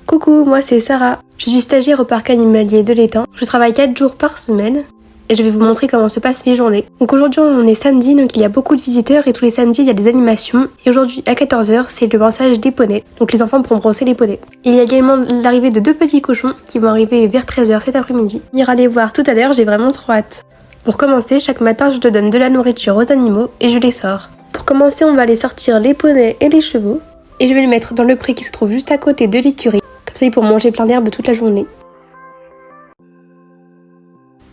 Coucou, moi c'est Sarah. Je suis stagiaire au parc animalier de l'Étang. Je travaille 4 jours par semaine et je vais vous montrer comment se passent mes journées. Donc aujourd'hui on est samedi, donc il y a beaucoup de visiteurs et tous les samedis il y a des animations. Et aujourd'hui à 14h c'est le pinçage des poneys. Donc les enfants pourront brosser les poneys. Il y a également l'arrivée de 2 petits cochons qui vont arriver vers 13h cet après-midi. On ira les voir tout à l'heure, j'ai vraiment trop hâte. Pour commencer, chaque matin je te donne de la nourriture aux animaux et je les sors. Pour commencer on va aller sortir les poneys et les chevaux. Et je vais les mettre dans le pré qui se trouve juste à côté de l'écurie. Comme ça ils pourront manger plein d'herbe toute la journée.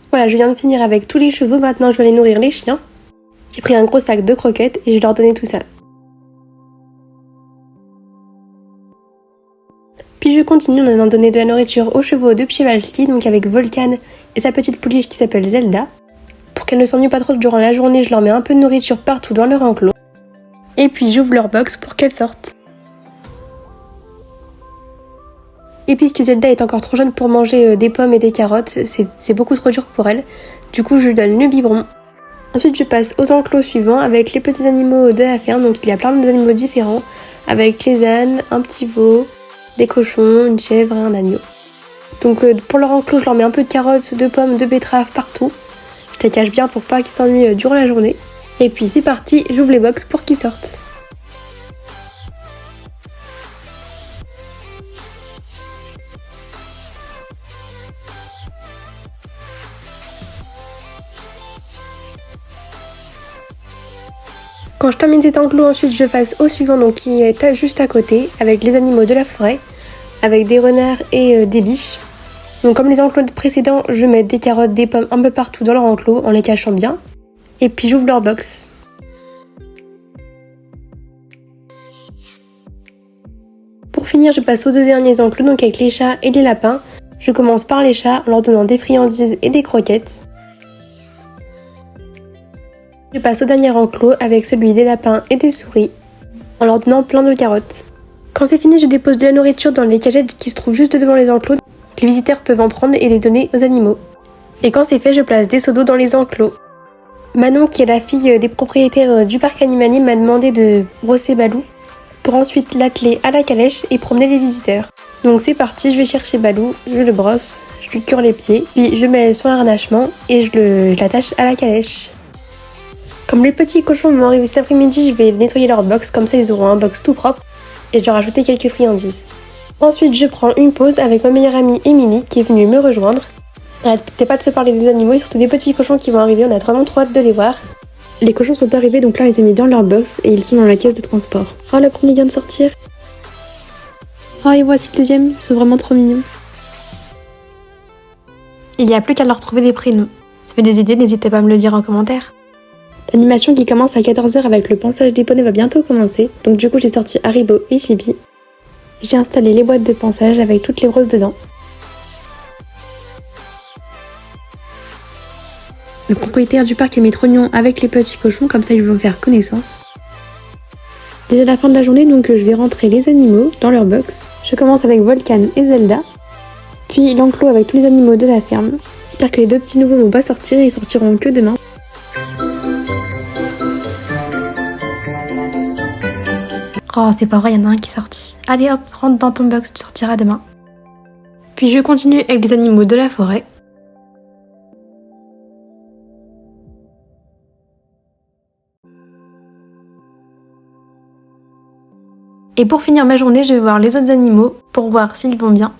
Voilà, je viens de finir avec tous les chevaux, maintenant je vais aller nourrir les chiens. J'ai pris un gros sac de croquettes et je vais leur donner tout ça. Puis je continue en allant donner de la nourriture aux chevaux de Przewalski, donc avec Volcan et sa petite pouliche qui s'appelle Zelda. Pour qu'elles ne s'ennuient pas trop durant la journée, je leur mets un peu de nourriture partout dans leur enclos. Et puis j'ouvre leur box pour qu'elles sortent. Et puisque Zelda est encore trop jeune pour manger des pommes et des carottes, c'est beaucoup trop dur pour elle. Du coup, je lui donne le biberon. Ensuite, je passe aux enclos suivants avec les petits animaux de la ferme. Donc, il y a plein d'animaux différents avec les ânes, un petit veau, des cochons, une chèvre et un agneau. Donc, pour leur enclos, je leur mets un peu de carottes, de pommes, de betteraves partout. Je les cache bien pour pas qu'ils s'ennuient durant la journée. Et puis, c'est parti, j'ouvre les box pour qu'ils sortent. Quand je termine cet enclos, ensuite je passe au suivant, donc qui est juste à côté, avec les animaux de la forêt, avec des renards et des biches. Donc comme les enclos précédents, je mets des carottes, des pommes un peu partout dans leur enclos, en les cachant bien. Et puis j'ouvre leur box. Pour finir, je passe aux 2 derniers enclos, donc avec les chats et les lapins. Je commence par les chats en leur donnant des friandises et des croquettes. Je passe au dernier enclos avec celui des lapins et des souris, en leur donnant plein de carottes. Quand c'est fini, je dépose de la nourriture dans les cagettes qui se trouvent juste devant les enclos. Les visiteurs peuvent en prendre et les donner aux animaux. Et quand c'est fait, je place des seaux d'eau dans les enclos. Manon, qui est la fille des propriétaires du parc animalier, m'a demandé de brosser Balou pour ensuite l'atteler à la calèche et promener les visiteurs. Donc c'est parti, je vais chercher Balou, je le brosse, je lui cure les pieds, puis je mets son harnachement et je l'attache à la calèche. Comme les petits cochons vont arriver cet après-midi, je vais nettoyer leur box, comme ça ils auront un box tout propre et je vais rajouter quelques friandises. Ensuite, je prends une pause avec ma meilleure amie Émilie qui est venue me rejoindre. Arrêtez pas de se parler des animaux et surtout des petits cochons qui vont arriver, on a vraiment trop hâte de les voir. Les cochons sont arrivés, donc là on les a mis dans leur box et ils sont dans la caisse de transport. Oh, le premier vient de sortir. Oh, et voici le deuxième, ils sont vraiment trop mignons. Il n'y a plus qu'à leur trouver des prénoms. Si vous avez des idées, n'hésitez pas à me le dire en commentaire. L'animation qui commence à 14h avec le pansage des poneys va bientôt commencer. Donc du coup j'ai sorti Haribo et Chibi. J'ai installé les boîtes de pansage avec toutes les brosses dedans. Le propriétaire du parc a mis Trognon avec les petits cochons, comme ça ils vont faire connaissance. Déjà la fin de la journée, donc je vais rentrer les animaux dans leur box. Je commence avec Volcan et Zelda. Puis l'enclos avec tous les animaux de la ferme. J'espère que les 2 petits nouveaux vont pas sortir et ils sortiront que demain. Oh, c'est pas vrai, il y en a un qui est sorti. Allez hop, rentre dans ton box, tu sortiras demain. Puis je continue avec les animaux de la forêt. Et pour finir ma journée, je vais voir les autres animaux pour voir s'ils vont bien.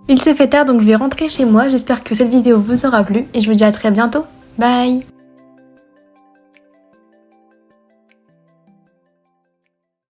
Il se fait tard, donc je vais rentrer chez moi. J'espère que cette vidéo vous aura plu et je vous dis à très bientôt. Bye!